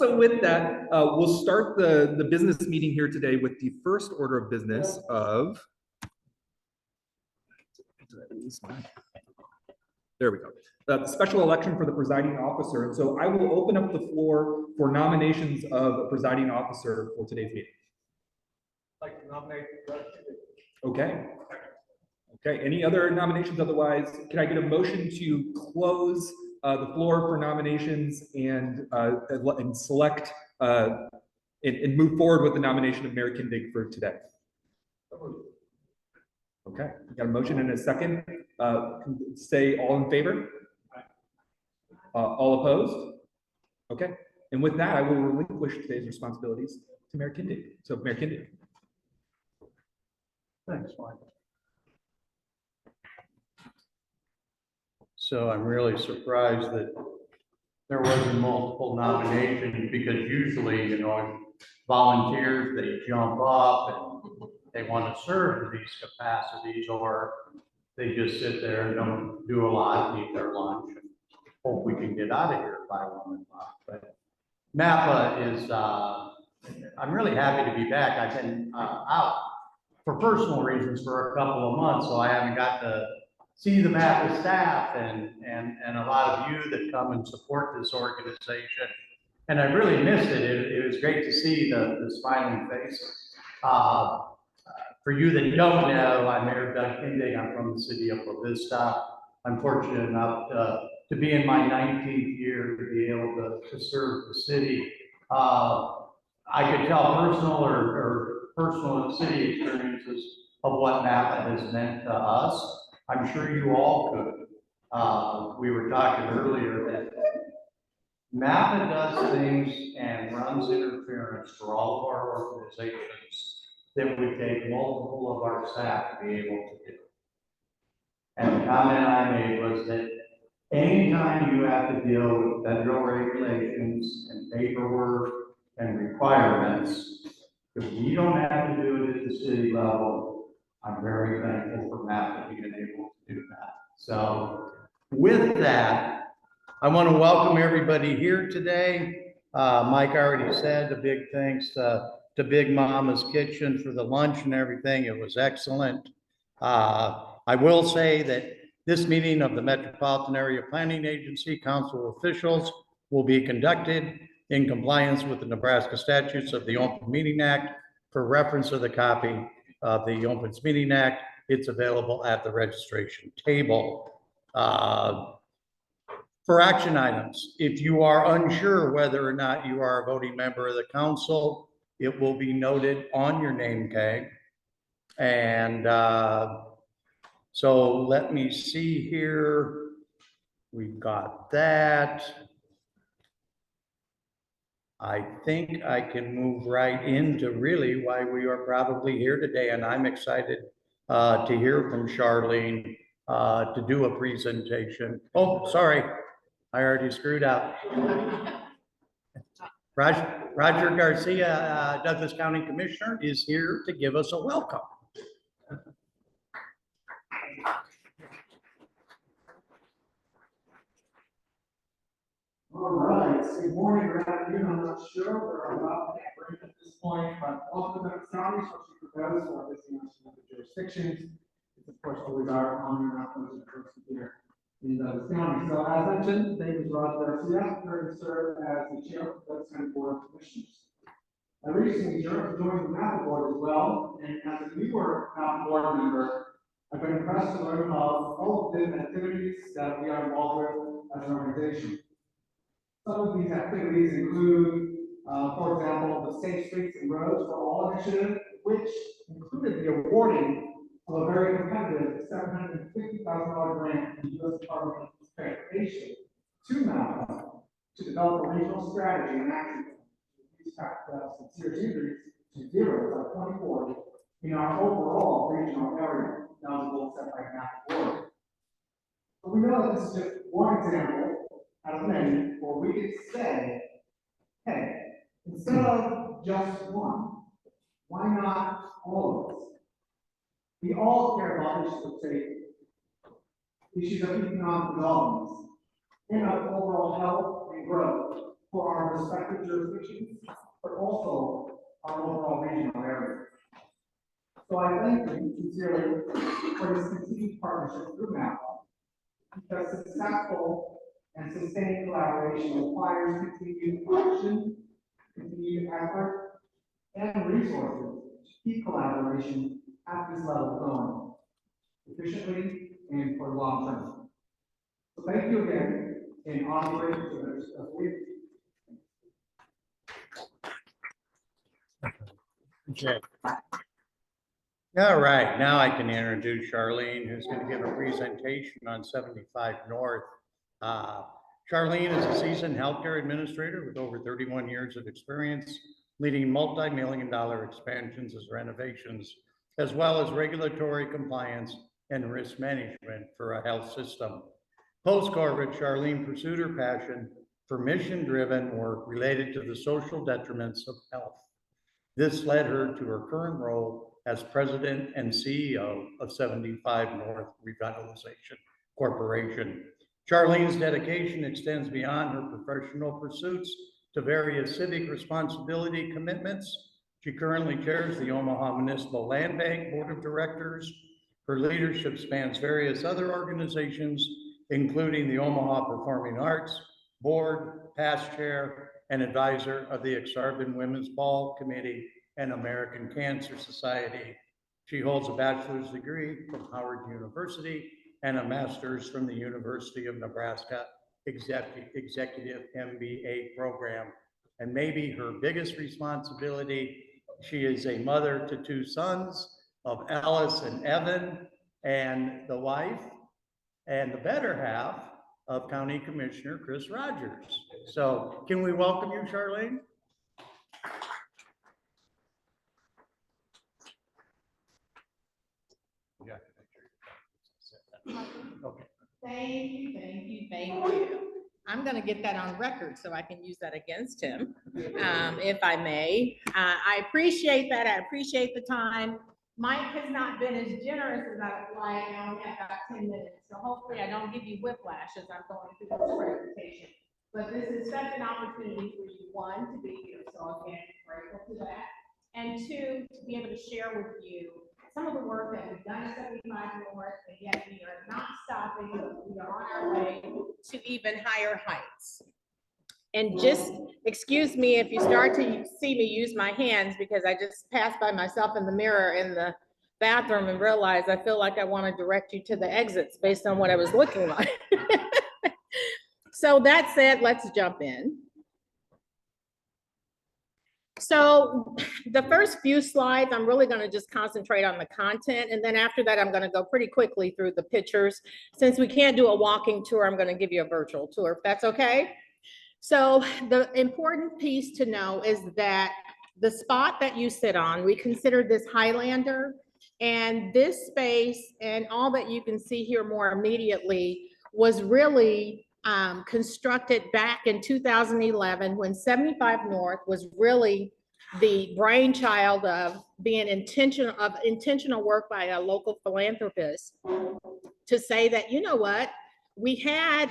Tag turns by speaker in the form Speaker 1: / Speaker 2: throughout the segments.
Speaker 1: So with that, we'll start the business meeting here today with the first order of business of. There we go. The special election for the presiding officer. And so I will open up the floor for nominations of a presiding officer for today's meeting.
Speaker 2: I'd like to nominate.
Speaker 1: Okay. Okay. Any other nominations? Otherwise, can I get a motion to close the floor for nominations and select and move forward with the nomination of Mayor Kindig for today? Okay, we got a motion and a second. Say all in favor. All opposed? Okay, and with that, I will relinquish today's responsibilities to Mayor Kindig. So, Mayor Kindig.
Speaker 3: Thanks, Mike. So I'm really surprised that there wasn't multiple nominations, because usually, you know, volunteers, they jump up and they want to serve in these capacities, or they just sit there and don't do a lot, eat their lunch, and hope we can get out of here by 1 o'clock. But MAPA is, I'm really happy to be back. I've been out for personal reasons for a couple of months, so I haven't got to see the MAPA staff and a lot of you that come and support this organization. And I really missed it. It was great to see the smiling faces. For you that don't know, I'm Mayor Doug Kindig. I'm from the city of La Vista. I'm fortunate enough to be in my 19th year to be able to serve the city. I could tell personal city experiences of what MAPA has meant to us. I'm sure you all could. We were talking earlier that MAPA does things and runs interference for all of our organizations that would take multiple of our staff to be able to do. And the comment I made was that anytime you have to deal with federal regulations and paperwork and requirements, if we don't have to do it at the city level, I'm very thankful for MAPA being able to do that. So with that, I want to welcome everybody here today. Mike already said a big thanks to Big Mama's Kitchen for the lunch and everything. It was excellent. I will say that this meeting of the Metropolitan Area Planning Agency Council officials will be conducted in compliance with the Nebraska statutes of the Open Meeting Act. For reference of the copy of the Open Meeting Act, it's available at the registration table. For action items, if you are unsure whether or not you are a voting member of the council, it will be noted on your name tag. And so let me see here. We've got that. I think I can move right into really why we are probably here today. And I'm excited to hear from Charlene to do a presentation. Oh, sorry, I already screwed up. Roger Garcia, Douglas County Commissioner, is here to give us a welcome.
Speaker 4: All right, good morning or afternoon, I'm not sure where I'm about to break at this point, but welcome to Douglas County, especially for those who are visiting us from other jurisdictions. It's of course always our honor and our pleasure to be here in Douglas County. So as mentioned, my name is Roger Garcia. I'm currently serve as the chair of the Douglas County Board of Commissioners. I recently joined the MAPA board as well, and as a newer MAPA board member, I've been impressed to learn about all of the activities that we are involved with as an organization. Some of these activities include, for example, the Safe Streets and Roads for All initiative, which included the awarding of a very competitive $750,000 grant from the U.S. Department of Transportation to MAPA to develop a regional strategy and action to reduce from serious injuries to zero by 2040 in our overall regional area. That was a goal set by MAPA board. But we know that this is just one example out of many where we could say, hey, instead of just one, why not all of us? We all care about issues of safety, issues of economic development, and of overall health and growth, for our respective jurisdictions, but also our overall regional area. So I thank you sincerely for this continued partnership through MAPA, because successful and sustained collaboration requires continued action, continued effort, and resources to keep collaboration at this level going efficiently and for the long term. So thank you again, and onward to the rest of the week.
Speaker 3: Okay. All right, now I can introduce Charlene, who's going to give a presentation on 75 North. Charlene is a seasoned healthcare administrator with over 31 years of experience, leading multi-million-dollar expansions as renovations, as well as regulatory compliance and risk management for a health system. Post-COVID, Charlene pursued her passion for mission-driven work related to the social detriments of health. This led her to her current role as president and CEO of 75 North Revitalization Corporation. Charlene's dedication extends beyond her professional pursuits to various civic responsibility commitments. She currently chairs the Omaha Municipal Land Bank Board of Directors. Her leadership spans various other organizations, including the Omaha Performing Arts Board, past chair and advisor of the Exarban Women's Ball Committee and American Cancer Society. She holds a bachelor's degree from Howard University and a master's from the University of Nebraska Executive MBA program. And maybe her biggest responsibility, she is a mother to two sons of Alice and Evan, and the wife and the better half of County Commissioner Chris Rogers. So can we welcome you, Charlene?
Speaker 5: Okay. Thank you, thank you, thank you. I'm gonna get that on record so I can use that against him, if I may. I appreciate that, I appreciate the time. Mike has not been as generous as I would like. I only have about 10 minutes, so hopefully I don't give you whiplash as I'm going through this presentation. But this is such an opportunity for you, one, to be here, so again, grateful for that. And two, to be able to share with you some of the work that we've done at 75 North, and yet we are not stopping, we are on our way to even higher heights. And just excuse me if you start to see me use my hands, because I just passed by myself in the mirror in the bathroom and realized I feel like I want to direct you to the exits based on what I was looking like. So that said, let's jump in. So the first few slides, I'm really going to just concentrate on the content. And then after that, I'm going to go pretty quickly through the pictures. Since we can't do a walking tour, I'm going to give you a virtual tour, if that's okay. So the important piece to know is that the spot that you sit on, we consider this Highlander, and this space and all that you can see here more immediately was really constructed back in 2011 when 75 North was really the brainchild of being intentional work by a local philanthropist to say that, you know what, we had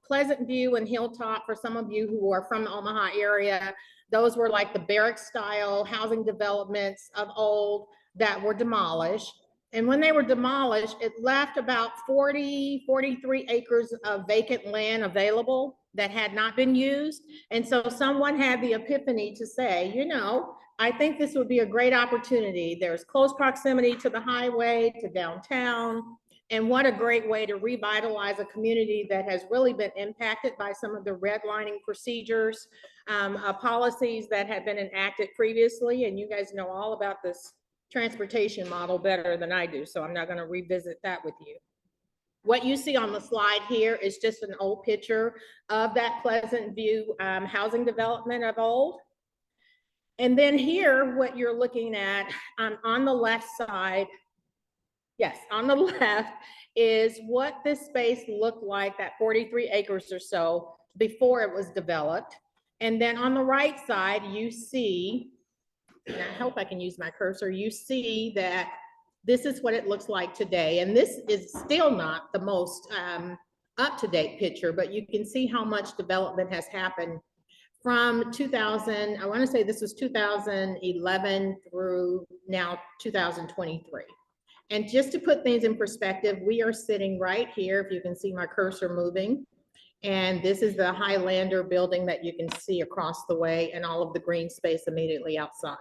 Speaker 5: Pleasant View and Hilltop, for some of you who are from the Omaha area, those were like the barrack style housing developments of old that were demolished. And when they were demolished, it left about 43 acres of vacant land available that had not been used. And so someone had the epiphany to say, you know, I think this would be a great opportunity. There's close proximity to the highway, to downtown. And what a great way to revitalize a community that has really been impacted by some of the redlining procedures, policies that had been enacted previously. And you guys know all about this transportation model better than I do, so I'm not going to revisit that with you. What you see on the slide here is just an old picture of that Pleasant View housing development of old. And then here, what you're looking at on the left side, yes, on the left is what this space looked like, that 43 acres or so before it was developed. And then on the right side, you see, and I hope I can use my cursor, you see that this is what it looks like today. And this is still not the most up-to-date picture, but you can see how much development has happened from 2000, I want to say this was 2011 through now 2023. And just to put things in perspective, we are sitting right here, if you can see my cursor moving. And this is the Highlander building that you can see across the way and all of the green space immediately outside.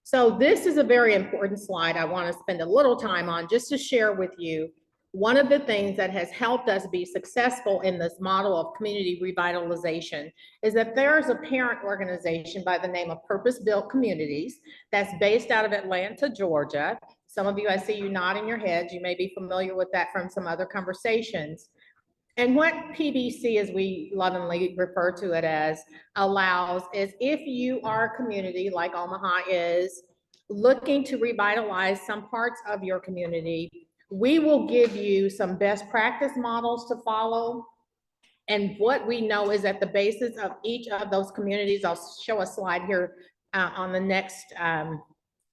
Speaker 5: So this is a very important slide I want to spend a little time on just to share with you. One of the things that has helped us be successful in this model of community revitalization is that there's a parent organization by the name of Purpose Built Communities that's based out of Atlanta, Georgia. Some of you, I see you nodding your heads. You may be familiar with that from some other conversations. And what PBC, as we lovingly refer to it as, allows is if you are a community like Omaha is, looking to revitalize some parts of your community, we will give you some best practice models to follow. And what we know is at the basis of each of those communities, I'll show a slide here on the next,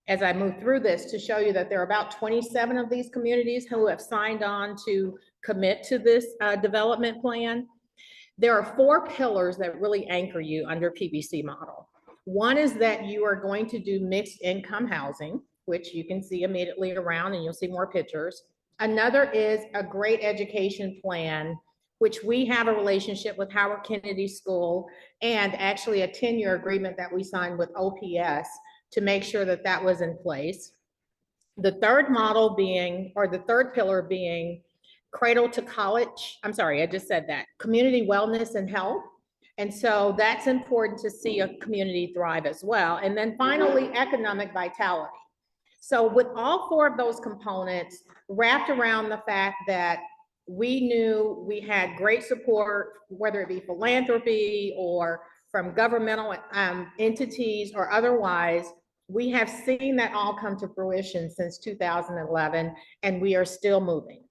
Speaker 5: as I move through this, to show you that there are about 27 of these communities who have signed on to commit to this development plan. There are 4 pillars that really anchor you under PBC model. One is that you are going to do mixed income housing, which you can see immediately around, and you'll see more pictures. Another is a great education plan, which we have a relationship with Howard Kennedy School and actually a 10-year agreement that we signed with OPS to make sure that that was in place. The third model being, or the third pillar being cradle to college. I'm sorry, I just said that. Community wellness and health. And so that's important to see a community thrive as well. And then finally, economic vitality. So with all 4 of those components wrapped around the fact that we knew we had great support, whether it be philanthropy or from governmental entities or otherwise, we have seen that all come to fruition since 2011, and we are still moving.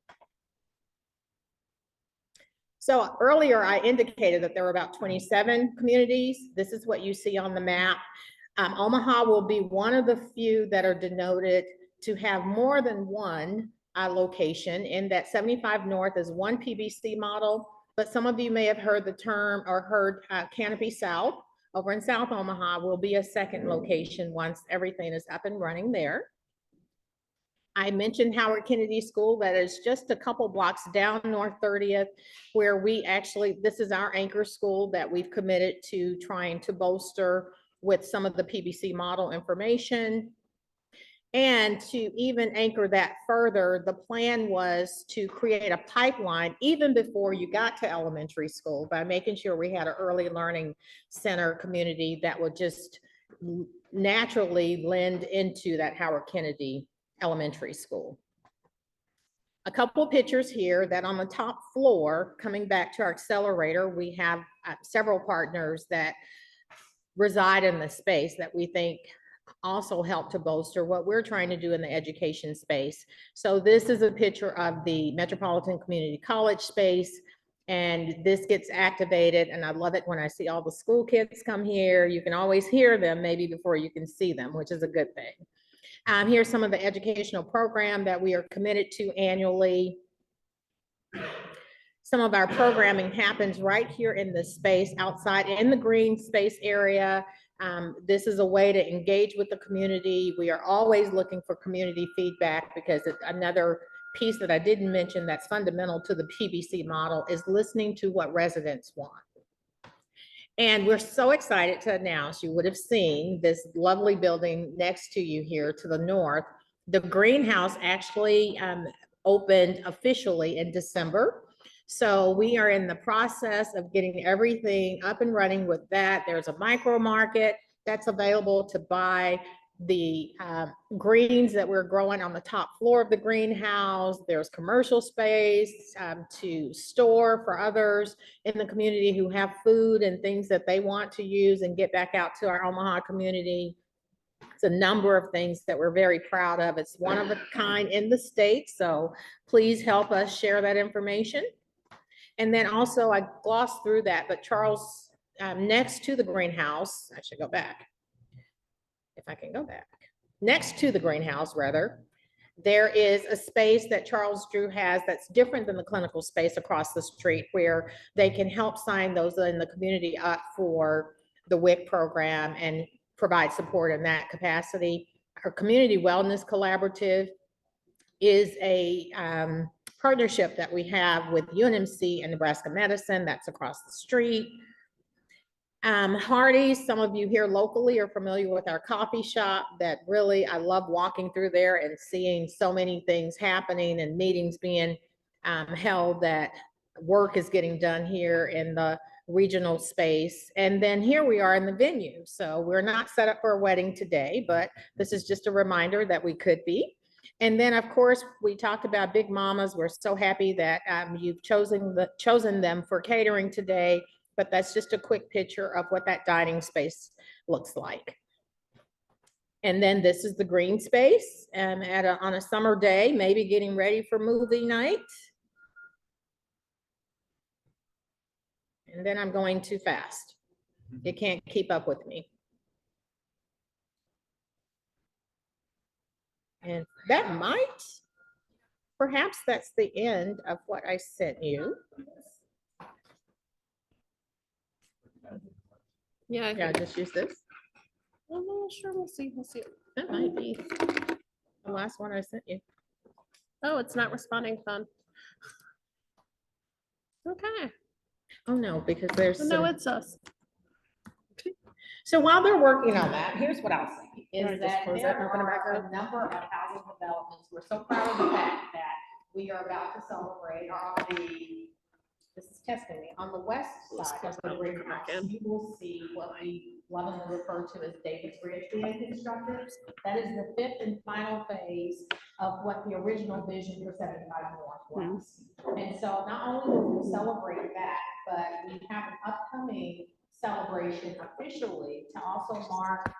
Speaker 5: So earlier I indicated that there were about 27 communities. This is what you see on the map. Omaha will be one of the few that are denoted to have more than one location, in that 75 North is one PBC model, but some of you may have heard the term or heard Canopy South over in South Omaha will be a second location once everything is up and running there. I mentioned Howard Kennedy School, that is just a couple blocks down North 30th, where we actually, this is our anchor school that we've committed to trying to bolster with some of the PBC model information. And to even anchor that further, the plan was to create a pipeline even before you got to elementary school by making sure we had an early learning center community that would just naturally lend into that Howard Kennedy Elementary School. A couple pictures here that on the top floor, coming back to our accelerator, we have several partners that reside in the space that we think also help to bolster what we're trying to do in the education space. So this is a picture of the Metropolitan Community College space, and this gets activated, and I love it when I see all the school kids come here. You can always hear them maybe before you can see them, which is a good thing. Here's some of the educational program that we are committed to annually. Some of our programming happens right here in this space outside in the green space area. This is a way to engage with the community. We are always looking for community feedback, because it's another piece that I didn't mention that's fundamental to the PBC model is listening to what residents want. And we're so excited to announce, you would have seen this lovely building next to you here to the north. The greenhouse actually opened officially in December. So we are in the process of getting everything up and running with that. There's a micro market that's available to buy the greens that we're growing on the top floor of the greenhouse. There's commercial space to store for others in the community who have food and things that they want to use and get back out to our Omaha community. It's a number of things that we're very proud of. It's one of a kind in the state, so please help us share that information. And then also, I glossed through that, but Charles, next to the greenhouse, I should go back. If I can go back. Next to the greenhouse, rather, There is a space that Charles Drew has that's different than the clinical space across the street, where they can help sign those in the community up for the WIC program and provide support in that capacity. Our Community Wellness Collaborative is a partnership that we have with UNMC and Nebraska Medicine that's across the street. Hardee's, some of you here locally are familiar with our coffee shop that really, I love walking through there and seeing so many things happening and meetings being held, that work is getting done here in the regional space. And then here we are in the venue. So we're not set up for a wedding today, but this is just a reminder that we could be. And then, of course, we talked about Big Mamas. We're so happy that you've chosen them for catering today. But that's just a quick picture of what that dining space looks like. And then this is the green space on a summer day, maybe getting ready for movie night. And then I'm going too fast. You can't keep up with me. And that perhaps that's the end of what I sent you. Yeah, just use this.
Speaker 6: Oh, sure, we'll see.
Speaker 5: That might be the last one I sent you.
Speaker 6: Oh, it's not responding, fun. Okay.
Speaker 5: Oh, no, because there's
Speaker 6: No,
Speaker 5: some.
Speaker 6: it's us.
Speaker 5: So while they're working on that, here's what I'll say,
Speaker 6: Can I
Speaker 5: is
Speaker 6: just
Speaker 5: that
Speaker 6: close
Speaker 5: there
Speaker 6: that and open it back
Speaker 5: are
Speaker 6: up?
Speaker 5: a number of housing developments. We're so proud of the fact that we are about to celebrate this is testing me, on the west
Speaker 6: Let's
Speaker 5: side
Speaker 6: close
Speaker 5: of the
Speaker 6: that
Speaker 5: green
Speaker 6: and come back
Speaker 5: house,
Speaker 6: in.
Speaker 5: you will see what we lovingly refer to as David's Bridge being constructed. That is the fifth and final phase of what the original vision for 75 North was. And so not only will we celebrate that, but we have an upcoming celebration officially to also mark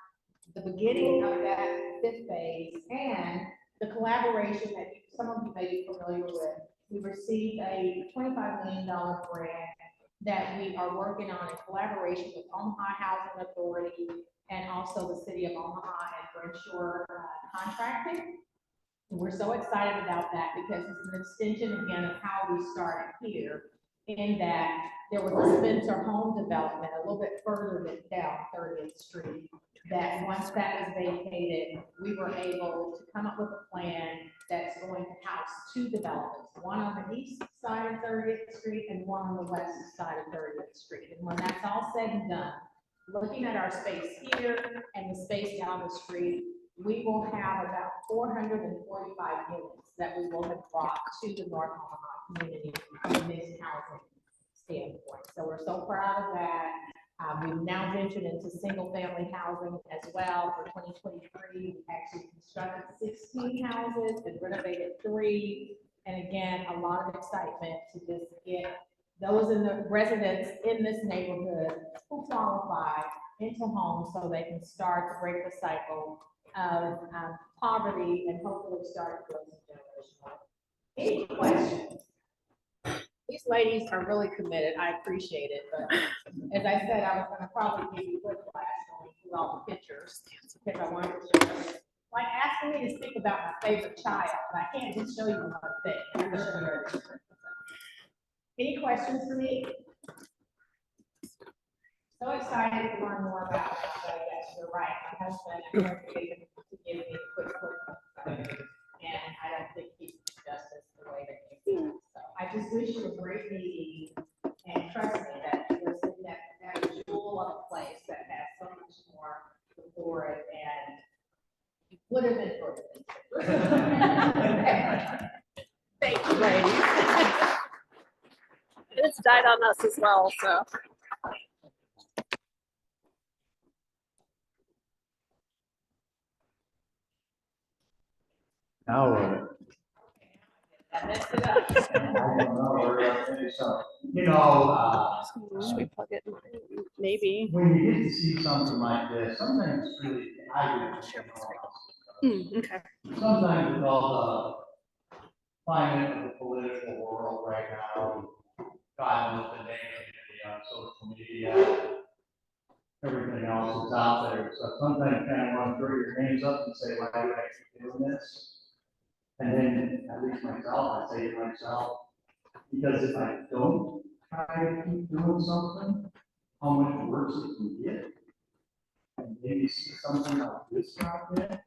Speaker 5: the beginning of that fifth phase and the collaboration that some of you may be familiar with. We received a $25 million grant that we are working on in collaboration with Omaha Housing Authority and also the city of Omaha and Brenshore Contracting. We're so excited about that because it's an extension again of how we started here, in that there was a Spencer home development a little bit further down 30th Street, that once that was vacated, we were able to come up with a plan that's going to house two developments, one on the east side of 30th Street and one on the west side of 30th Street. And when that's all said and done, looking at our space here and the space down the street, we will have about 445 units that we will have brought to the North Omaha community from a mixed housing standpoint. So we're so proud of that. We've now ventured into single family housing as well. For 2023, we actually constructed 16 houses and renovated 3. And again, a lot of excitement to just get those in the residents in this neighborhood who qualify into homes so they can start to break the cycle of poverty and hopefully start to build some generational. Any questions? These ladies are really committed. I appreciate it, but as I said, I was gonna probably give you whiplash going through all the pictures because I wanted to show you. Like asking me to speak about my favorite child, but I can't just show you one thing. I have to show you everything. Any questions for me? So excited to learn more about it, but yes, you're right. My husband agreed to give me a quick and I don't think he's justice the way that he did. So I just wish you a great meeting, and trust me that you're sitting at that jewel of a place that has so much more before it, and it would have been good. Thank you, ladies.
Speaker 6: It's died on us as well, so.
Speaker 3: Now,
Speaker 5: That's it up.
Speaker 6: Should we plug it? Maybe.
Speaker 3: when you get to see something like this, sometimes it's really,
Speaker 6: Okay.
Speaker 3: sometimes with all the climate of the political world right now, God knows the negativity on social media, everything else is out there. So sometimes you kind of want to throw your hands up and say, why do I keep doing this? And then, at least myself, I say to myself, because if I don't try to keep doing something, how much worse it can get. And maybe see something like this out there,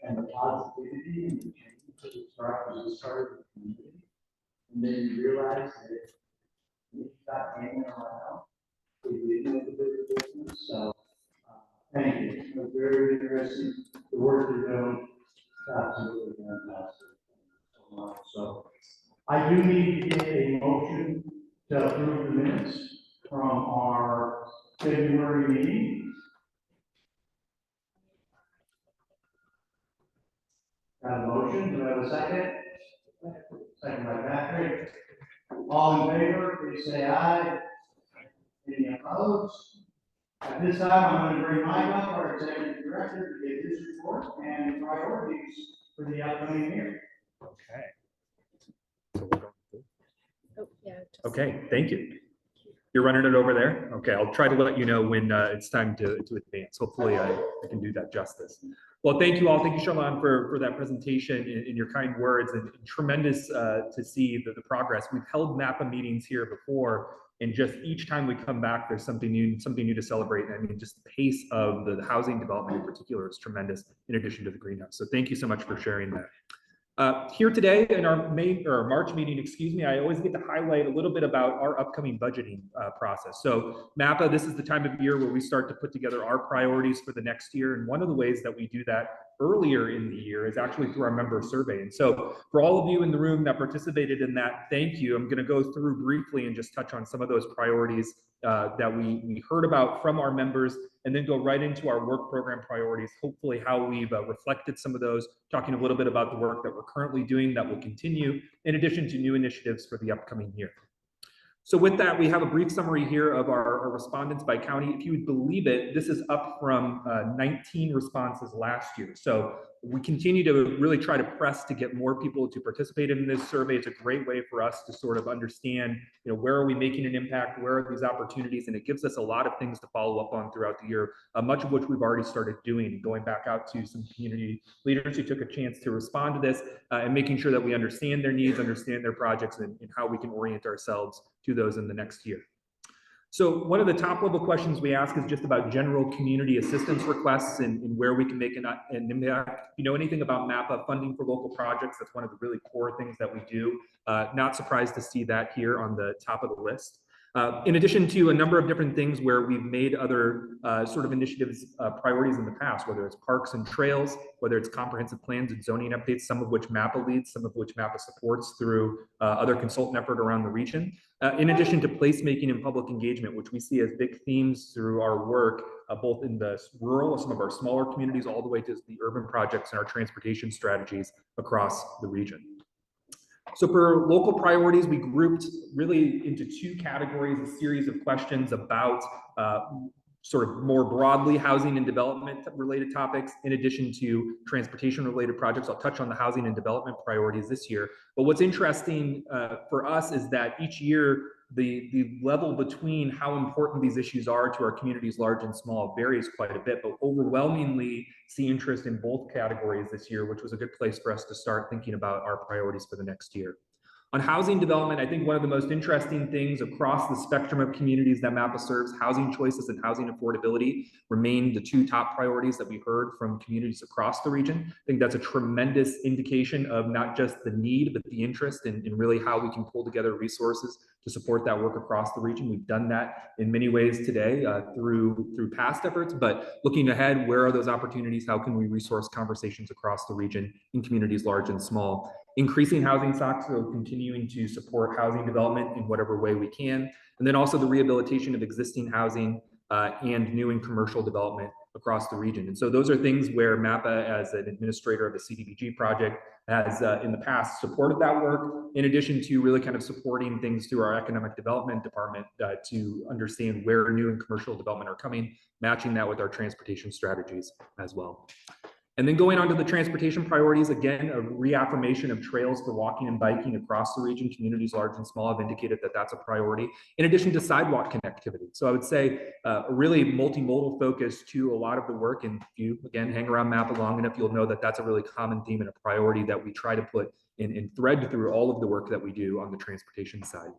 Speaker 3: and the positivity and the change that is started with the community. And then you realize that if you stop hanging around, we didn't make a bigger business. So, thank you. It was very interesting. The work you're doing, absolutely fantastic. So, I do need to get a motion to approve the minutes from our February meeting. Got a motion, do I have a second? Second by Patrick. All in favor, please say aye. Any opposed? At this time, I'm going to bring Mike up, our executive director, to give his report and priorities for the upcoming year.
Speaker 1: Okay. So we're going through.
Speaker 5: Oh, yeah, just-
Speaker 1: Okay, thank you. You're running it over there? Okay, I'll try to let you know when it's time to advance. Hopefully I can do that justice. Well, thank you all. Thank you, Sharlon, for that presentation and your kind words, and tremendous to see the progress. We've held MAPA meetings here before, and just each time we come back, there's something new to celebrate. I mean, just the pace of the housing development in particular is tremendous, in addition to the greenhouse. So thank you so much for sharing that. Here today in our March meeting, excuse me, I always get to highlight a little bit about our upcoming budgeting process. So MAPA, this is the time of year where we start to put together our priorities for the next year. And one of the ways that we do that earlier in the year is actually through our member survey. And so for all of you in the room that participated in that, thank you. I'm going to go through briefly and just touch on some of those priorities that we heard about from our members, and then go right into our work program priorities, hopefully how we've reflected some of those, talking a little bit about the work that we're currently doing that will continue, in addition to new initiatives for the upcoming year. So with that, we have a brief summary here of our respondents by county. If you would believe it, this is up from 19 responses last year. So we continue to really try to press to get more people to participate in this survey. It's a great way for us to sort of understand, where are we making an impact? Where are these opportunities? And it gives us a lot of things to follow up on throughout the year, much of which we've already started doing, going back out to some community leaders who took a chance to respond to this, and making sure that we understand their needs, understand their projects, and how we can orient ourselves to those in the next year. So one of the top level questions we ask is just about general community assistance requests and where we can make an impact. If you know anything about MAPA funding for local projects, that's one of the really core things that we do. Not surprised to see that here on the top of the list. In addition to a number of different things where we've made other sort of initiatives priorities in the past, whether it's parks and trails, whether it's comprehensive plans and zoning updates, some of which MAPA leads, some of which MAPA supports through other consultant effort around the region. In addition to placemaking and public engagement, which we see as big themes through our work, both in the rural, some of our smaller communities, all the way to the urban projects and our transportation strategies across the region. So for local priorities, we grouped really into two categories, a series of questions about sort of more broadly housing and development related topics, in addition to transportation related projects. I'll touch on the housing and development priorities this year. But what's interesting for us is that each year, the level between how important these issues are to our communities, large and small, varies quite a bit, but overwhelmingly see interest in both categories this year, which was a good place for us to start thinking about our priorities for the next year. On housing development, I think one of the most interesting things across the spectrum of communities that MAPA serves, housing choices and housing affordability remain the two top priorities that we heard from communities across the region. I think that's a tremendous indication of not just the need, but the interest in really how we can pull together resources to support that work across the region. We've done that in many ways today through past efforts, but looking ahead, where are those opportunities? How can we resource conversations across the region in communities large and small? Increasing housing stocks, so continuing to support housing development in whatever way we can. And then also the rehabilitation of existing housing and new and commercial development across the region. And so those are things where MAPA, as an administrator of the CDBG project, has in the past supported that work, in addition to really kind of supporting things through our economic development department to understand where new and commercial development are coming, matching that with our transportation strategies as well. And then going on to the transportation priorities, again, a reaffirmation of trails for walking and biking across the region. Communities large and small have indicated that that's a priority, in addition to sidewalk connectivity. So I would say a really multimodal focus to a lot of the work. And if you, again, hang around MAPA long enough, you'll know that that's a really common theme and a priority that we try to put in thread through all of the work that we do on the transportation side.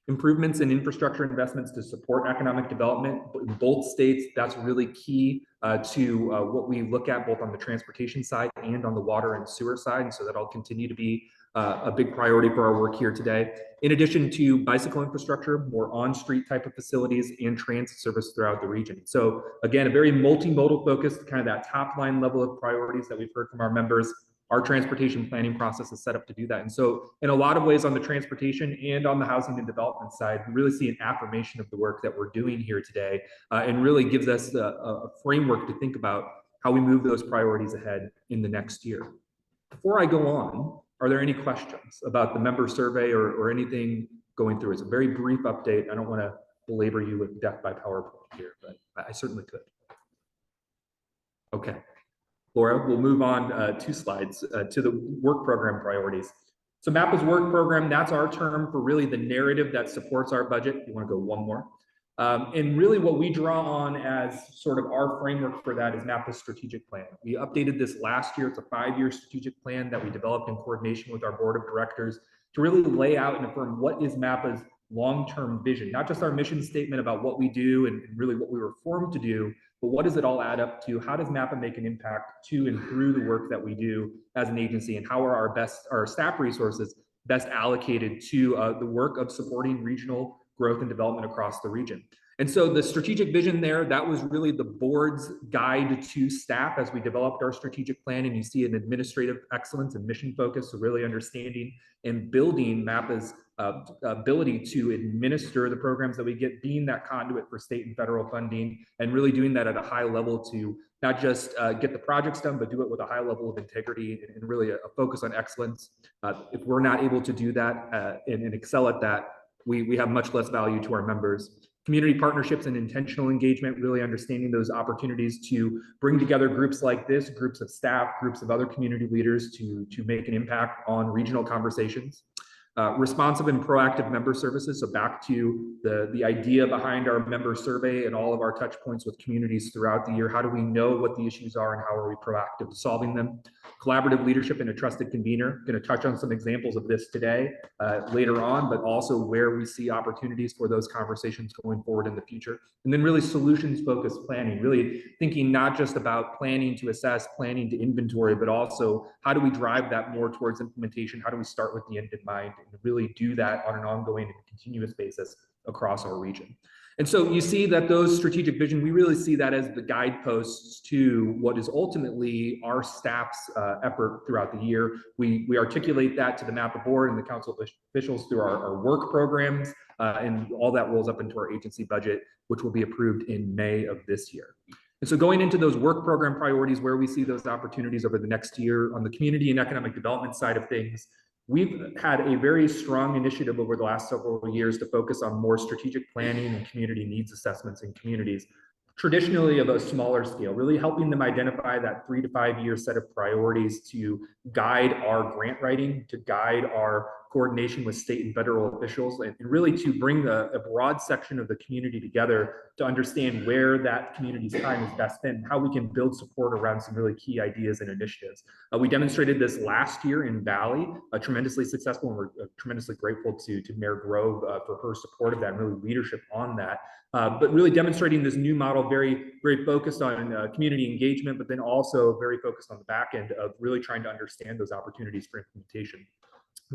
Speaker 1: Improvements in infrastructure investments to support economic development in both states, that's really key to what we look at both on the transportation side and on the water and sewer side. And so that'll continue to be a big priority for our work here today. In addition to bicycle infrastructure, more on-street type of facilities and transit service throughout the region. So again, a very multimodal focus, kind of that top line level of priorities that we've heard from our members. Our transportation planning process is set up to do that. And so in a lot of ways on the transportation and on the housing and development side, we really see an affirmation of the work that we're doing here today and really gives us a framework to think about how we move those priorities ahead in the next year. Before I go on, are there any questions about the member survey or anything going through? It's a very brief update. I don't want to belabor you with death by PowerPoint here, but I certainly could. Okay. Laura, we'll move on 2 slides to the work program priorities. So MAPA's work program, that's our term for really the narrative that supports our budget. You want to go one more. And really what we draw on as sort of our framework for that is MAPA's strategic plan. We updated this last year. It's a 5-year strategic plan that we developed in coordination with our board of directors to really lay out and affirm what is MAPA's long-term vision, not just our mission statement about what we do and really what we were formed to do, but what does it all add up to? How does MAPA make an impact to and through the work that we do as an agency, and how are our staff resources best allocated to the work of supporting regional growth and development across the region? And so the strategic vision there, that was really the board's guide to staff as we developed our strategic plan. And you see an administrative excellence and mission focus, so really understanding and building MAPA's ability to administer the programs that we get, being that conduit for state and federal funding, and really doing that at a high level to not just get the projects done, but do it with a high level of integrity and really a focus on excellence. If we're not able to do that and excel at that, we have much less value to our members. Community partnerships and intentional engagement, really understanding those opportunities to bring together groups like this, groups of staff, groups of other community leaders to make an impact on regional conversations. Responsive and proactive member services. So back to the idea behind our member survey and all of our touch points with communities throughout the year. How do we know what the issues are and how are we proactive solving them? Collaborative leadership and a trusted convener. Going to touch on some examples of this today, later on, but also where we see opportunities for those conversations going forward in the future. And then really solutions-focused planning, really thinking not just about planning to assess, planning to inventory, but also how do we drive that more towards implementation? How do we start with the end in mind and really do that on an ongoing and continuous basis across our region? And so you see that those strategic vision, we really see that as the guideposts to what is ultimately our staff's effort throughout the year. We articulate that to the MAPA board and the council officials through our work programs, and all that rolls up into our agency budget, which will be approved in May of this year. And so going into those work program priorities, where we see those opportunities over the next year on the community and economic development side of things, we've had a very strong initiative over the last several years to focus on more strategic planning and community needs assessments in communities, traditionally of a smaller scale, really helping them identify that 3 to 5 year set of priorities to guide our grant writing, to guide our coordination with state and federal officials, and really to bring a broad section of the community together to understand where that community's time is best spent and how we can build support around some really key ideas and initiatives. We demonstrated this last year in Valley, tremendously successful, and we're tremendously grateful to Mayor Grove for her support of that and really leadership on that. But really demonstrating this new model, very, very focused on community engagement, but then also very focused on the back end of really trying to understand those opportunities for implementation.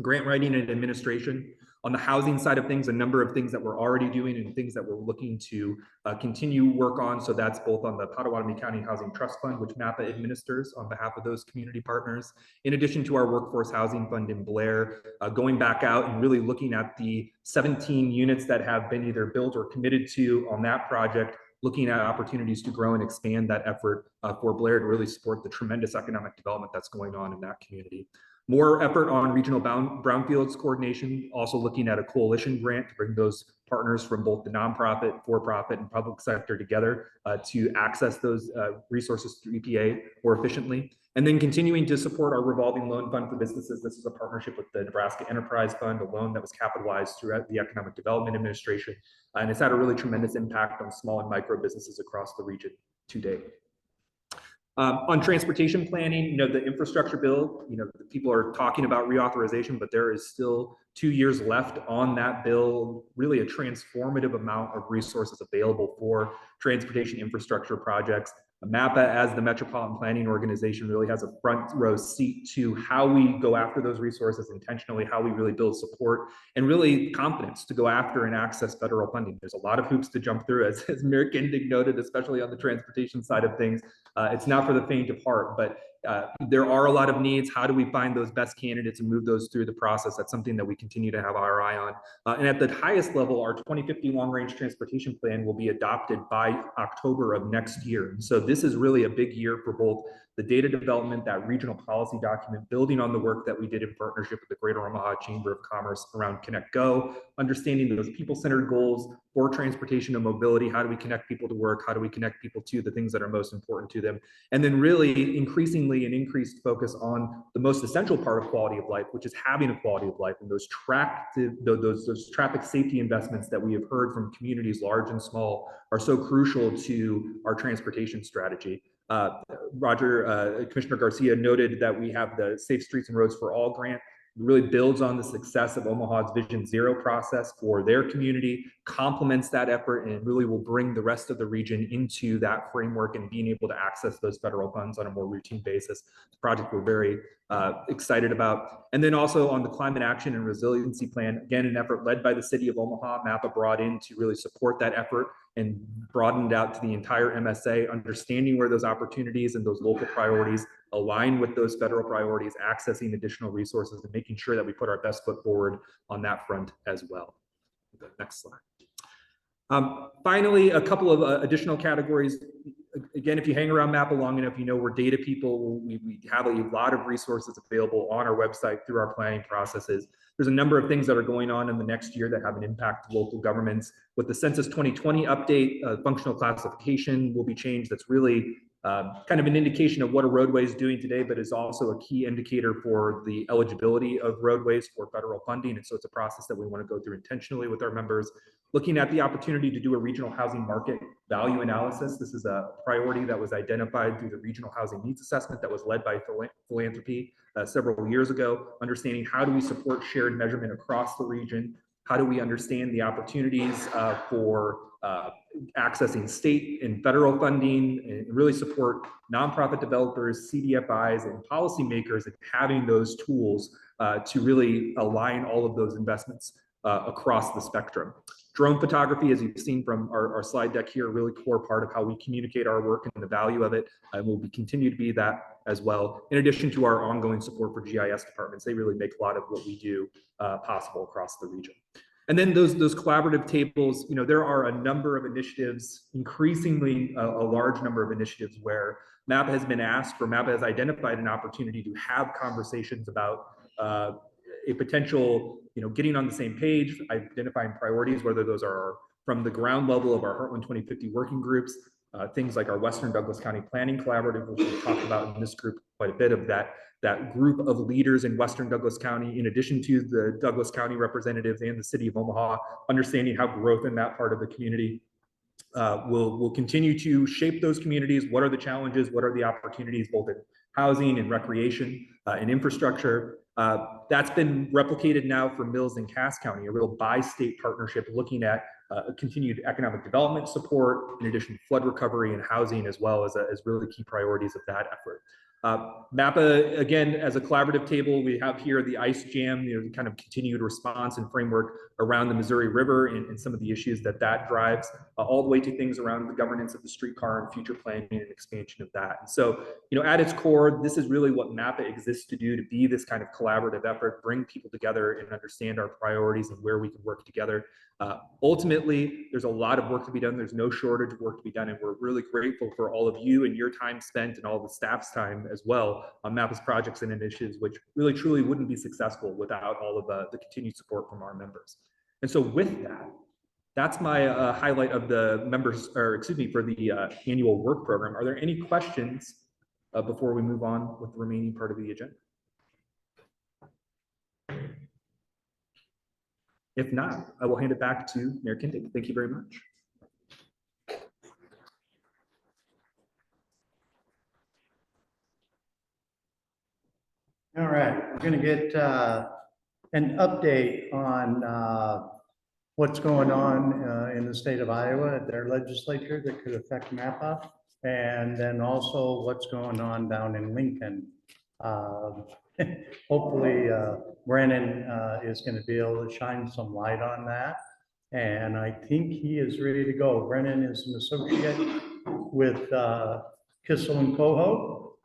Speaker 1: Grant writing and administration. On the housing side of things, a number of things that we're already doing and things that we're looking to continue work on. So that's both on the Pottawatomie County Housing Trust Fund, which MAPA administers on behalf of those community partners, in addition to our Workforce Housing Fund in Blair, going back out and really looking at the 17 units that have been either built or committed to on that project, looking at opportunities to grow and expand that effort for Blair to really support the tremendous economic development that's going on in that community. More effort on regional brownfields coordination, also looking at a coalition grant to bring those partners from both the nonprofit, for-profit, and public sector together to access those resources through EPA more efficiently. And then continuing to support our revolving loan fund for businesses. This is a partnership with the Nebraska Enterprise Fund, a loan that was capitalized throughout the Economic Development Administration. And it's had a really tremendous impact on small and micro businesses across the region to date. On transportation planning, the infrastructure bill, people are talking about reauthorization, but there is still 2 years left on that bill, really a transformative amount of resources available for transportation infrastructure projects. MAPA, as the Metropolitan Planning Organization, really has a front row seat to how we go after those resources intentionally, how we really build support and really confidence to go after and access federal funding. There's a lot of hoops to jump through, as Mayor Kindig noted, especially on the transportation side of things. It's not for the faint of heart, but there are a lot of needs. How do we find those best candidates and move those through the process? That's something that we continue to have our eye on. And at the highest level, our 2050 long-range transportation plan will be adopted by October of next year. And so this is really a big year for both the data development, that regional policy document, building on the work that we did in partnership with the Greater Omaha Chamber of Commerce around Connect Go, understanding those people-centered goals for transportation and mobility. How do we connect people to work? How do we connect people to the things that are most important to them? And then really increasingly an increased focus on the most essential part of quality of life, which is having a quality of life, and those traffic safety investments that we have heard from communities large and small are so crucial to our transportation strategy. Commissioner Garcia noted that we have the Safe Streets and Roads for All grant. It really builds on the success of Omaha's Vision Zero process for their community, complements that effort, and really will bring the rest of the region into that framework and being able to access those federal funds on a more routine basis. It's a project we're very excited about. And then also on the Climate Action and Resiliency Plan, again, an effort led by the city of Omaha, MAPA brought in to really support that effort and broadened out to the entire MSA, understanding where those opportunities and those local priorities align with those federal priorities, accessing additional resources, and making sure that we put our best foot forward on that front as well. The next slide. Finally, a couple of additional categories. Again, if you hang around MAPA long enough, we're data people. We have a lot of resources available on our website through our planning processes. There's a number of things that are going on in the next year that have an impact to local governments. With the Census 2020 update, functional classification will be changed. That's really kind of an indication of what a roadway is doing today, but is also a key indicator for the eligibility of roadways for federal funding. And so it's a process that we want to go through intentionally with our members. Looking at the opportunity to do a regional housing market value analysis. This is a priority that was identified through the regional housing needs assessment that was led by philanthropy several years ago, understanding how do we support shared measurement across the region. How do we understand the opportunities for accessing state and federal funding, and really support nonprofit developers, CDFIs, and policymakers in having those tools to really align all of those investments across the spectrum. Drone photography, as you've seen from our slide deck here, a really core part of how we communicate our work and the value of it, and will continue to be that as well, in addition to our ongoing support for GIS departments. They really make a lot of what we do possible across the region. And then those collaborative tables, there are a number of initiatives, increasingly a large number of initiatives where MAPA has been asked, or MAPA has identified an opportunity to have conversations about a potential, getting on the same page, identifying priorities, whether those are from the ground level of our Heartland 2050 working groups, things like our Western Douglas County Planning Collaborative, which we've talked about in this group quite a bit of that group of leaders in Western Douglas County, in addition to the Douglas County representatives and the city of Omaha, understanding how growth in that part of the community will continue to shape those communities. What are the challenges? What are the opportunities, both in housing and recreation and infrastructure? That's been replicated now for Mills and Cass County, a real bi-state partnership looking at continued economic development support, in addition to flood recovery and housing, as well as really key priorities of that effort. MAPA, again, as a collaborative table, we have here the ICE Jam, kind of continued response and framework around the Missouri River and some of the issues that drives, all the way to things around the governance of the streetcar and future planning and expansion of that. And so, at its core, this is really what MAPA exists to do, to be this kind of collaborative effort, bring people together and understand our priorities and where we can work together. Ultimately, there's a lot of work to be done. There's no shortage of work to be done, and we're really grateful for all of you and your time spent and all the staff's time as well on MAPA's projects and initiatives, which really truly wouldn't be successful without all of the continued support from our members. And so with that, That's my highlight of the members, or excuse me, for the annual work program. Are there any questions before we move on with the remaining part of the agenda? If not, I will hand it back to Mayor Kindig. Thank you very much.
Speaker 3: All right, we're gonna get an update on what's going on in the state of Iowa at their legislature that could affect MAPA, and then also what's going on down in Lincoln. Hopefully, Brennan is going to be able to shine some light on that, and I think he is ready to go. Brennan is an associate with Kissel and Coho.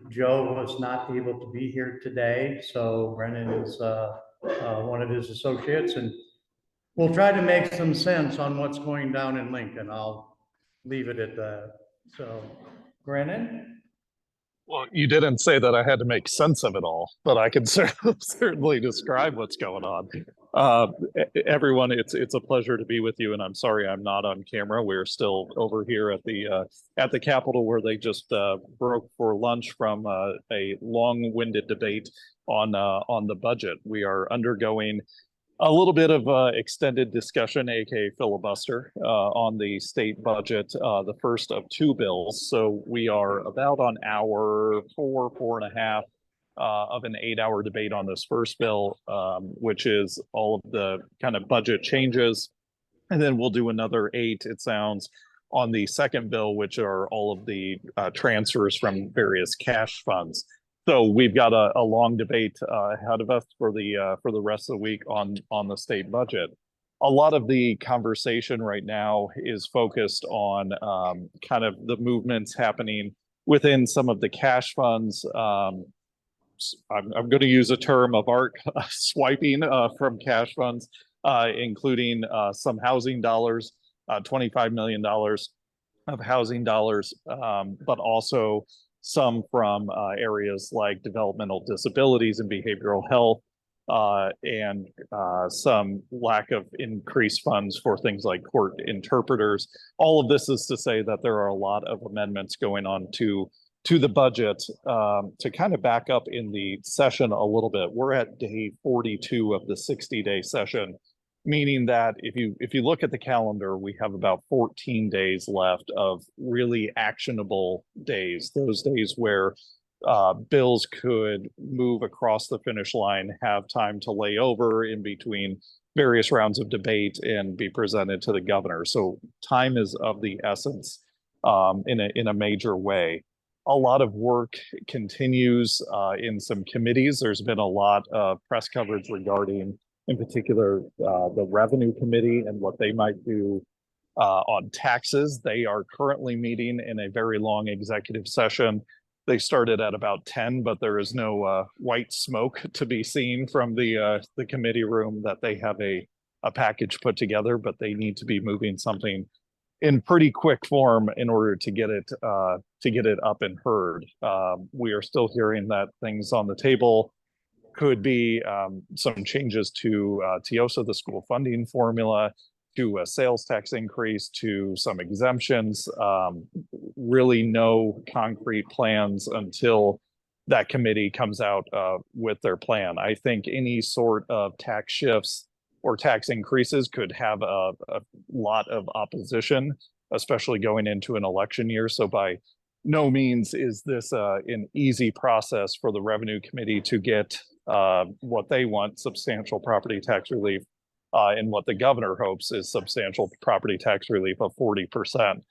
Speaker 3: Joe was not able to be here today, so Brennan is one of his associates, and we'll try to make some sense on what's going down in Lincoln. I'll leave it at that. So, Brennan?
Speaker 7: Well, you didn't say that I had to make sense of it all, but I can certainly describe what's going on. Everyone, it's a pleasure to be with you, and I'm sorry I'm not on camera. We're still over here at the Capitol, where they just broke for lunch from a long-winded debate on the budget. We are undergoing a little bit of extended discussion, aka filibuster, on the state budget, the first of two bills. So we are about on hour four and a half of an 8-hour debate on this first bill, which is all of the kind of budget changes. And then we'll do another 8, it sounds, on the second bill, which are all of the transfers from various cash funds. So we've got a long debate ahead of us for the rest of the week on the state budget. A lot of the conversation right now is focused on kind of the movements happening within some of the cash funds. I'm going to use a term of art, swiping from cash funds, including some housing dollars, $25 million of housing dollars, but also some from areas like developmental disabilities and behavioral health, and some lack of increased funds for things like court interpreters. All of this is to say that there are a lot of amendments going on to the budget. To kind of back up in the session a little bit, we're at day 42 of the 60-day session, meaning that if you look at the calendar, we have about 14 days left of really actionable days, those days where bills could move across the finish line, have time to lay over in between various rounds of debate, and be presented to the governor. So time is of the essence in a major way. A lot of work continues in some committees. There's been a lot of press coverage regarding, in particular, the Revenue Committee and what they might do on taxes. They are currently meeting in a very long executive session. They started at about 10, but there is no white smoke to be seen from the committee room that they have a package put together, but they need to be moving something in pretty quick form in order to get it up and heard. We are still hearing that things on the table could be some changes to TIOSA, the school funding formula, to a sales tax increase, to some exemptions. Really no concrete plans until that committee comes out with their plan. I think any sort of tax shifts or tax increases could have a lot of opposition, especially going into an election year. So by no means is this an easy process for the Revenue Committee to get what they want, substantial property tax relief, and what the governor hopes is substantial property tax relief of 40%.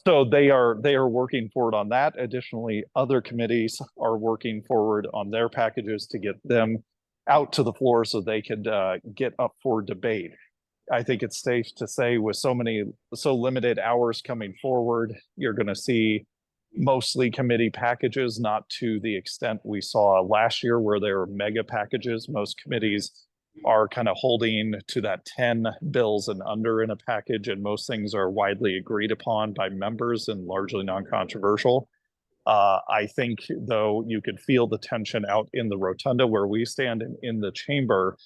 Speaker 7: So they are working forward on that. Additionally, other committees are working forward on their packages to get them out to the floor so they could get up for debate. I think it's safe to say with so limited hours coming forward, you're going to see mostly committee packages, not to the extent we saw last year where there were mega packages. Most committees are kind of holding to that 10 bills and under in a package, and most things are widely agreed upon by members and largely non-controversial. I think, though, you could feel the tension out in the rotunda where we stand in the chamber,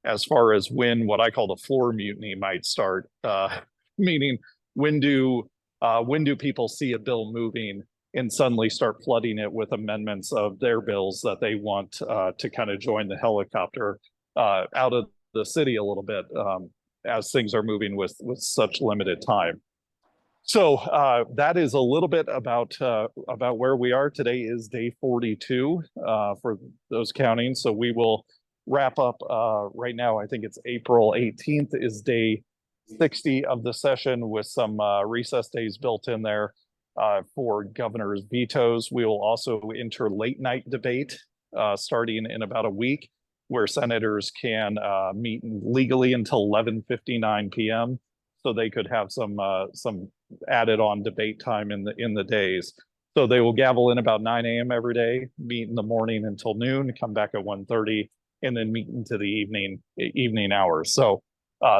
Speaker 7: as far as when what I call the floor mutiny might start, meaning when do people see a bill moving and suddenly start flooding it with amendments of their bills that they want to kind of join the helicopter out of the city a little bit as things are moving with such limited time. So that is a little bit about where we are. Today is day 42 for those counting. So we will wrap up right now. I think it's April 18th is day 60 of the session with some recess days built in there for governor's vetoes. We will also enter late night debate starting in about a week, where senators can meet legally until 11:59 p.m. So they could have some added on debate time in the days. So they will gavel in about 9 a.m. every day, meet in the morning until noon, come back at 1:30, and then meet into the evening hours. So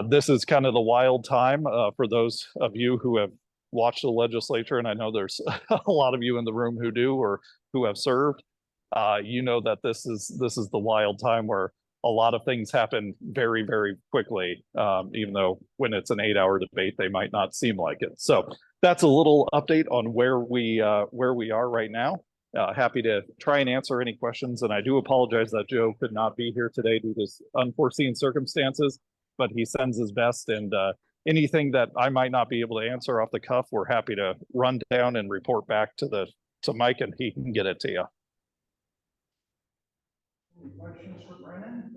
Speaker 7: this is kind of the wild time for those of you who have watched the legislature, and I know there's a lot of you in the room who do or who have served. You know that this is the wild time where a lot of things happen very, very quickly, even though when it's an 8-hour debate, they might not seem like it. So that's a little update on where we are right now. Happy to try and answer any questions. And I do apologize that Joe could not be here today due to unforeseen circumstances, but he sends his best. And anything that I might not be able to answer off the cuff, we're happy to run down and report back to Mike, and he can get it to you.
Speaker 3: Any questions for Brennan?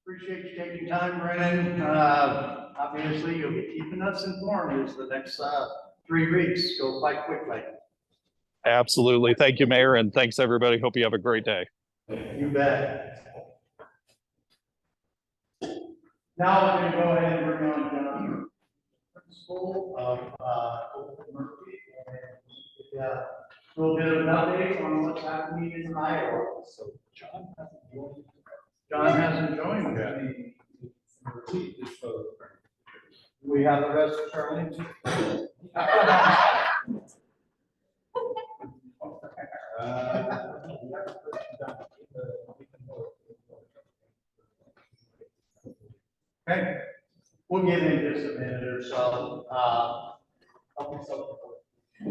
Speaker 3: Appreciate you taking time, Brennan. Obviously, you'll be keeping us informed as the next 3 weeks go quite quickly.
Speaker 7: Absolutely. Thank you, Mayor, and thanks, everybody. Hope you have a great day.
Speaker 3: You bet. Now we're going to go ahead and bring on John, principal of Murphy, and a little bit of an update on what's happening in Iowa. So John hasn't joined yet. We have the rest of Charlie. Okay, we'll get in just a minute or so.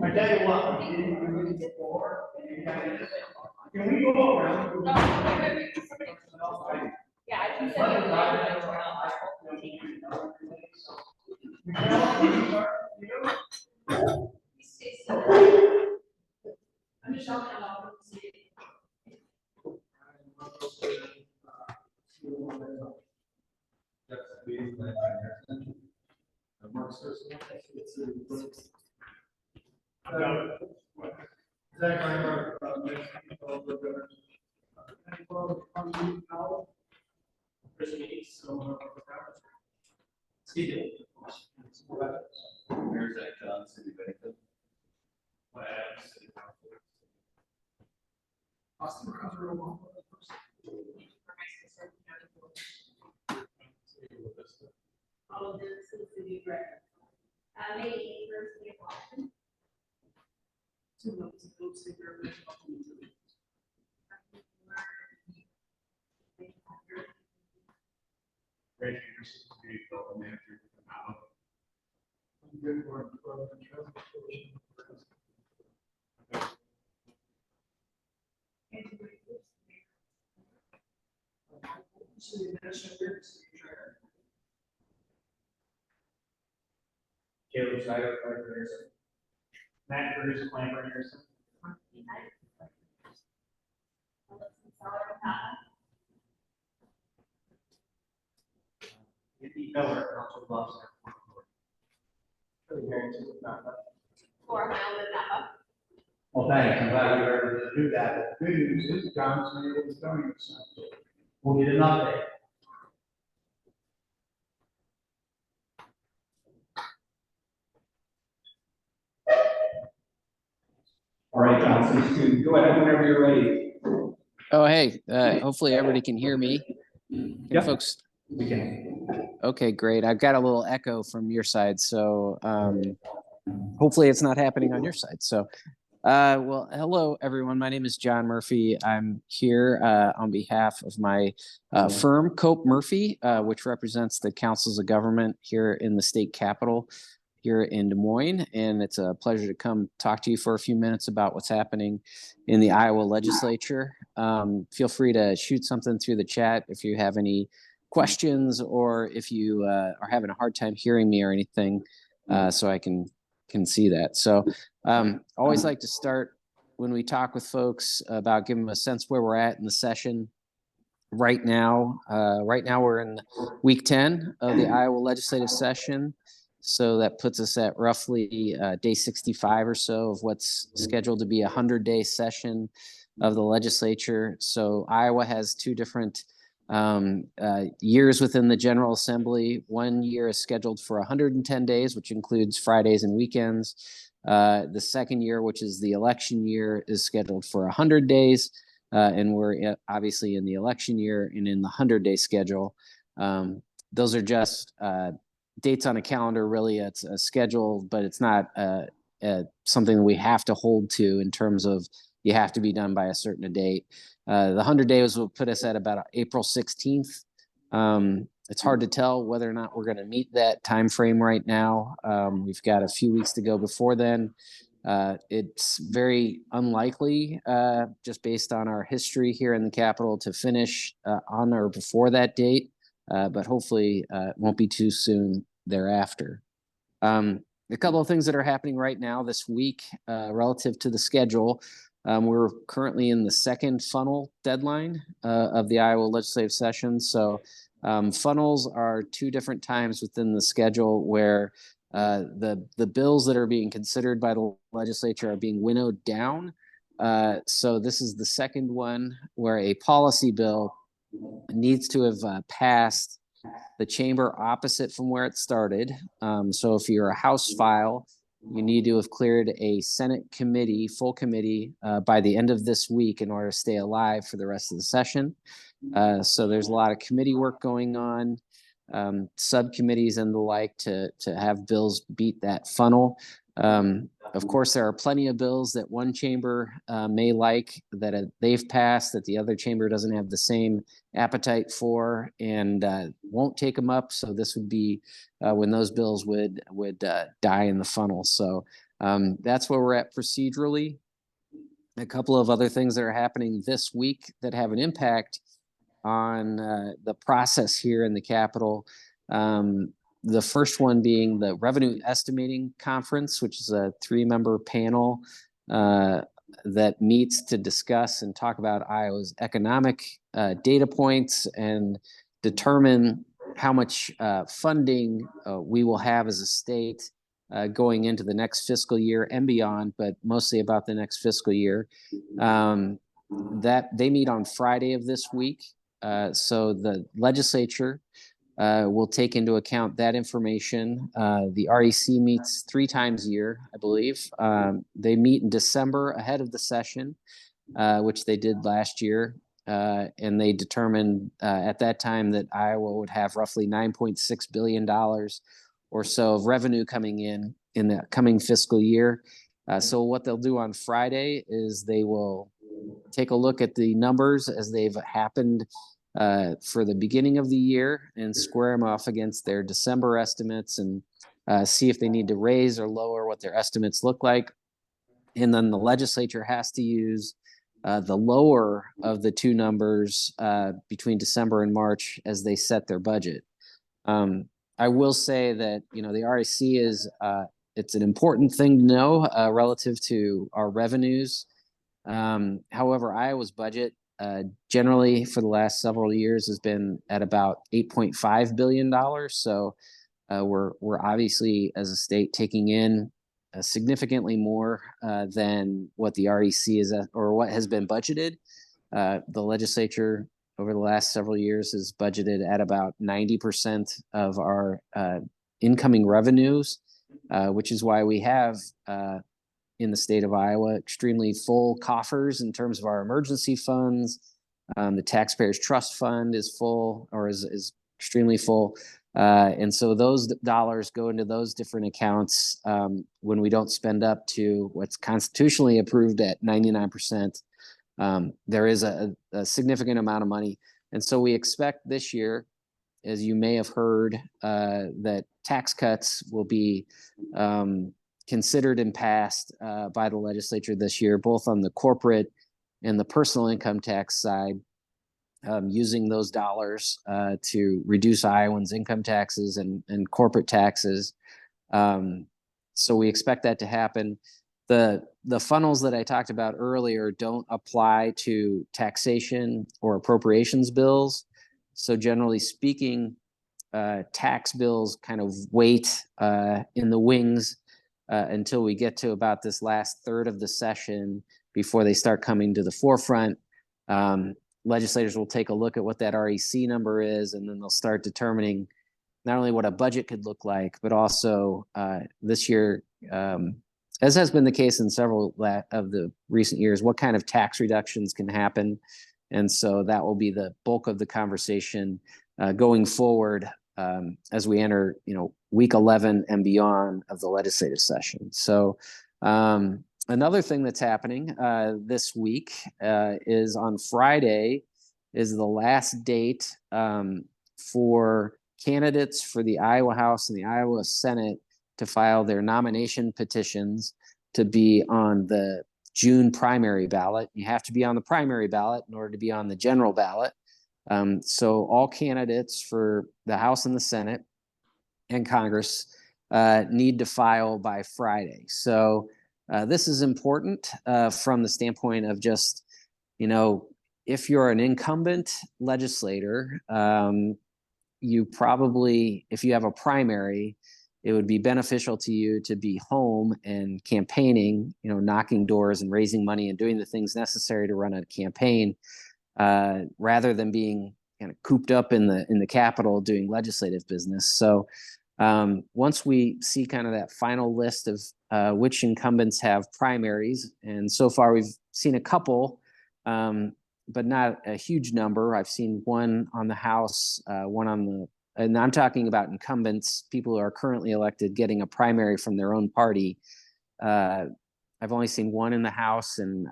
Speaker 3: I tell you what, we didn't do it before. Can we go around?
Speaker 6: Yeah, I think so. I'm just showing them off.
Speaker 8: Where's that John City Benefit?
Speaker 4: Austin, how's your mom?
Speaker 6: All of this is the new record. Maybe first day of Austin. 2 months ago, so you're
Speaker 8: Manager.
Speaker 4: Good work.
Speaker 2: Caleb Snyder, Clark Anderson. Matt Cruz, Clark Anderson. Andy Miller, Council Bluffs.
Speaker 6: For my own MAPA.
Speaker 3: Well, thanks. I'm glad we were able to do that. The good news is John's been able to join us. We'll get an update.
Speaker 1: All right, John, so you go ahead whenever you're ready.
Speaker 9: Oh, hey, hopefully everybody can hear me. Can
Speaker 1: Yep.
Speaker 9: folks?
Speaker 1: We can.
Speaker 9: Okay, great. I've got a little echo from your side, so hopefully it's not happening on your side. So Well, hello, everyone. My name is John Murphy. I'm here on behalf of my firm, Cope Murphy, which represents the councils of government here in the state capitol here in Des Moines. And it's a pleasure to come talk to you for a few minutes about what's happening in the Iowa legislature. Feel free to shoot something through the chat if you have any questions, or if you are having a hard time hearing me or anything, so I can see that. So always like to start when we talk with folks about giving them a sense where we're at in the session right now. We're in week 10 of the Iowa legislative session. So that puts us at roughly day 65 or so of what's scheduled to be a 100-day session of the legislature. So Iowa has two different years within the General Assembly. 1 year is scheduled for 110 days, which includes Fridays and weekends. The second year, which is the election year, is scheduled for 100 days. And we're obviously in the election year and in the 100-day schedule. Those are just dates on a calendar. Really, it's a schedule, but it's not something that we have to hold to in terms of you have to be done by a certain date. The 100 days will put us at about April 16th. It's hard to tell whether or not we're going to meet that time frame right now. We've got a few weeks to go before then. It's very unlikely, just based on our history here in the Capitol, to finish on or before that date, but hopefully it won't be too soon thereafter. A couple of things that are happening right now this week relative to the schedule. We're currently in the second funnel deadline of the Iowa legislative session. So funnels are two different times within the schedule where the bills that are being considered by the legislature are being winnowed down. So this is the second one where a policy bill needs to have passed the chamber opposite from where it started. So if you're a House file, you need to have cleared a Senate committee, full committee, by the end of this week in order to stay alive for the rest of the session. So there's a lot of committee work going on, subcommittees and the like to have bills beat that funnel. Of course, there are plenty of bills that one chamber may like that they've passed that the other chamber doesn't have the same appetite for and won't take them up. So this would be when those bills would die in the funnel. So that's where we're at procedurally. A couple of other things that are happening this week that have an impact on the process here in the Capitol. The first one being the Revenue Estimating Conference, which is a 3-member panel that meets to discuss and talk about Iowa's economic data points and determine how much funding we will have as a state going into the next fiscal year and beyond, but mostly about the next fiscal year. That they meet on Friday of this week. So the legislature will take into account that information. The REC meets 3 times a year, I believe. They meet in December ahead of the session, which they did last year. And they determined at that time that Iowa would have roughly $9.6 billion or so of revenue coming in the coming fiscal year. So what they'll do on Friday is they will take a look at the numbers as they've happened for the beginning of the year and square them off against their December estimates and see if they need to raise or lower what their estimates look like. And then the legislature has to use the lower of the two numbers between December and March as they set their budget. I will say that, the REC is, it's an important thing to know relative to our revenues. However, Iowa's budget generally for the last several years has been at about $8.5 billion. So we're obviously as a state taking in significantly more than what the REC is or what has been budgeted. The legislature over the last several years has budgeted at about 90% of our incoming revenues, which is why we have in the state of Iowa extremely full coffers in terms of our emergency funds. The Taxpayers Trust Fund is full or is extremely full. And so those dollars go into those different accounts when we don't spend up to what's constitutionally approved at 99%. There is a significant amount of money. And so we expect this year, as you may have heard, that tax cuts will be considered and passed by the legislature this year, both on the corporate and the personal income tax side, using those dollars to reduce Iowans' income taxes and corporate taxes. So we expect that to happen. The funnels that I talked about earlier don't apply to taxation or appropriations bills. So generally speaking, tax bills kind of wait in the wings until we get to about this last third of the session before they start coming to the forefront. Legislators will take a look at what that REC number is, and then they'll start determining not only what a budget could look like, but also this year, as has been the case in several of the recent years, what kind of tax reductions can happen. And so that will be the bulk of the conversation going forward as we enter, week 11 and beyond of the legislative session. So another thing that's happening this week is on Friday is the last date for candidates for the Iowa House and the Iowa Senate to file their nomination petitions to be on the June primary ballot. You have to be on the primary ballot in order to be on the general ballot. So all candidates for the House and the Senate and Congress need to file by Friday. So this is important from the standpoint of just, if you're an incumbent legislator, you probably, if you have a primary, it would be beneficial to you to be home and campaigning, knocking doors and raising money and doing the things necessary to run a campaign, rather than being kind of cooped up in the Capitol doing legislative business. So once we see kind of that final list of which incumbents have primaries, and so far we've seen a couple, but not a huge number. I've seen one on the House, one on the, and I'm talking about incumbents, people who are currently elected getting a primary from their own party. I've only seen one in the House and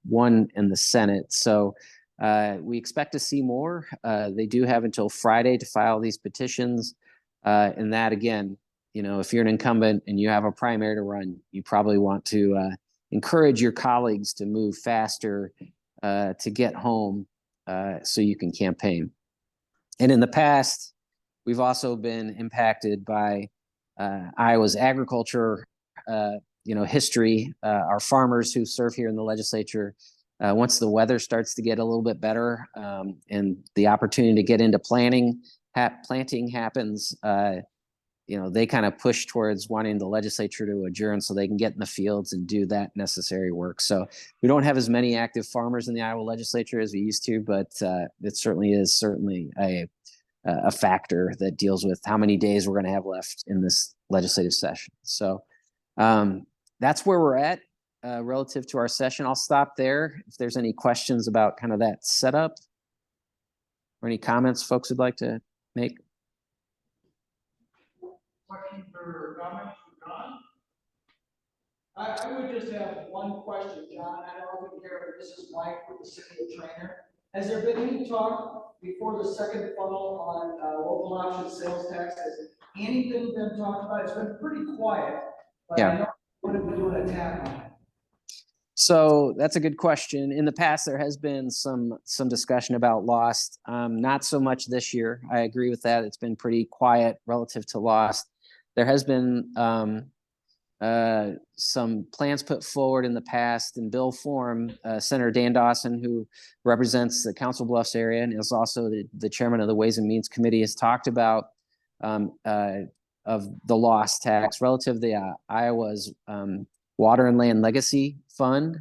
Speaker 9: one in the Senate. So we expect to see more. They do have until Friday to file these petitions. And that, again, if you're an incumbent and you have a primary to run, you probably want to encourage your colleagues to move faster to get home so you can campaign. And in the past, we've also been impacted by Iowa's agriculture, history. Our farmers who serve here in the legislature, once the weather starts to get a little bit better and the opportunity to get into planting happens, they kind of push towards wanting the legislature to adjourn so they can get in the fields and do that necessary work. So we don't have as many active farmers in the Iowa legislature as we used to, but it certainly is a factor that deals with how many days we're going to have left in this legislative session. So that's where we're at relative to our session. I'll stop there. If there's any questions about kind of that setup or any comments folks would like to make.
Speaker 4: Questions or comments for John? I would just have one question, John. I don't know if you hear, this is Mike with the City of Trainer. Has there been any talk before the second funnel on local option sales tax? Has anything been talked about? It's been pretty quiet, but yeah. I know we would have been doing a tap on it.
Speaker 9: So that's a good question. In the past, there has been some discussion about Lost. Not so much this year. I agree with that. It's been pretty quiet relative to Lost. There has been some plans put forward in the past in bill form. Senator Dan Dawson, who represents the Council Bluffs area and is also the chairman of the Ways and Means Committee, has talked about of the Lost tax relative to Iowa's Water and Land Legacy Fund.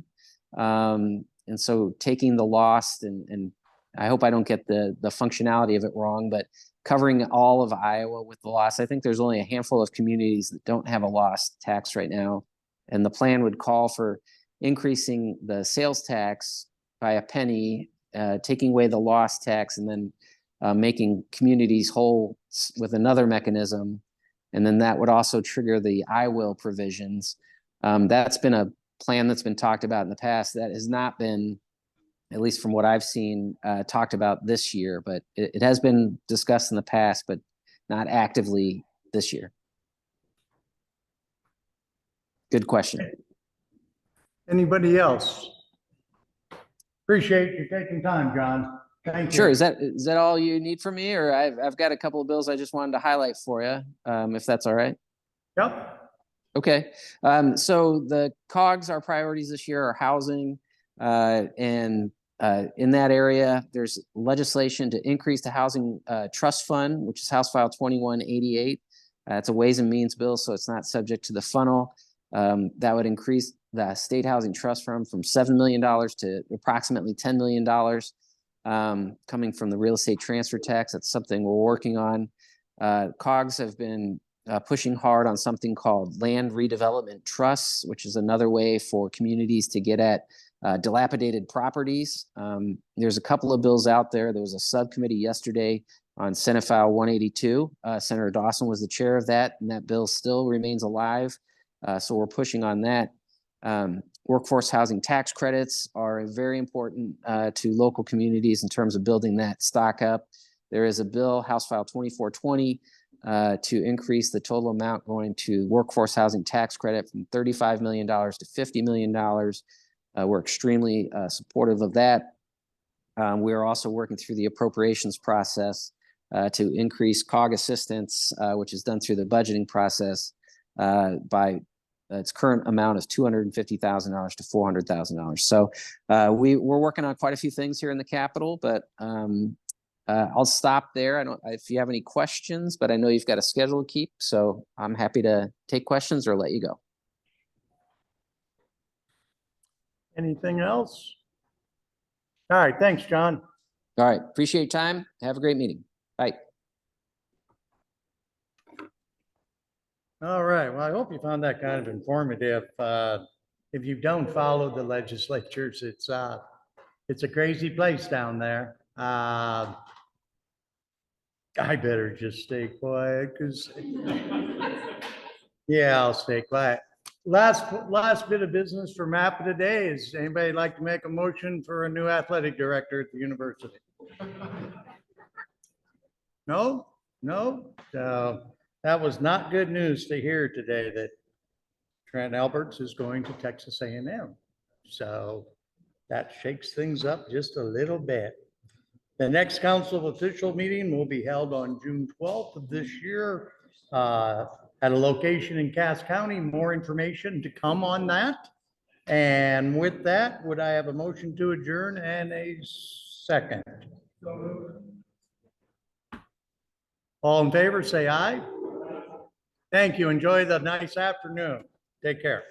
Speaker 9: And so taking the Lost and I hope I don't get the functionality of it wrong, but covering all of Iowa with the Lost. I think there's only a handful of communities that don't have a Lost tax right now. And the plan would call for increasing the sales tax by a penny, taking away the Lost tax, and then making communities whole with another mechanism. And then that would also trigger the I will provisions. That's been a plan that's been talked about in the past. That has not been, at least from what I've seen, talked about this year, but it has been discussed in the past, but not actively this year. Good question.
Speaker 3: Anybody else? Appreciate you taking time, John. Thank you.
Speaker 9: Sure. Is that all you need from me, or I've got a couple of bills I just wanted to highlight for you, if that's all right?
Speaker 3: Yep.
Speaker 9: Okay. So the COGS, our priorities this year are housing, and in that area, there's legislation to increase the housing trust fund, which is House File 2188. It's a Ways and Means bill, so it's not subject to the funnel. That would increase the state housing trust fund from $7 million to approximately $10 million, coming from the real estate transfer tax. That's something we're working on. COGS have been pushing hard on something called land redevelopment trusts, which is another way for communities to get at dilapidated properties. There's a couple of bills out there. There was a subcommittee yesterday on Senate File 182. Senator Dawson was the chair of that, and that bill still remains alive. So we're pushing on that. Workforce housing tax credits are very important to local communities in terms of building that stock up. There is a bill, House File 2420, to increase the total amount going to workforce housing tax credit from $35 million to $50 million. We're extremely supportive of that. We are also working through the appropriations process to increase COG assistance, which is done through the budgeting process by its current amount is $250,000 to $400,000. So we're working on quite a few things here in the Capitol, but I'll stop there. I don't if you have any questions, but I know you've got a schedule to keep, so I'm happy to take questions or let you go.
Speaker 3: Anything else? All right, thanks, John.
Speaker 9: All right, appreciate your time. Have a great meeting. Bye.
Speaker 3: All right, well, I hope you found that kind of informative. If you don't follow the legislatures, it's a crazy place down there. I better just stay quiet because, yeah, I'll stay quiet. Last bit of business for MAPA today is anybody like to make a motion for a new athletic director at the university? No. So that was not good news to hear today that Trent Alberts is going to Texas A&M. So that shakes things up just a little bit. The next council official meeting will be held on June 12th of this year at a location in Cass County. More information to come on that. And with that, would I have a motion to adjourn and a second? All in favor, say aye. Thank you. Enjoy the nice afternoon. Take care.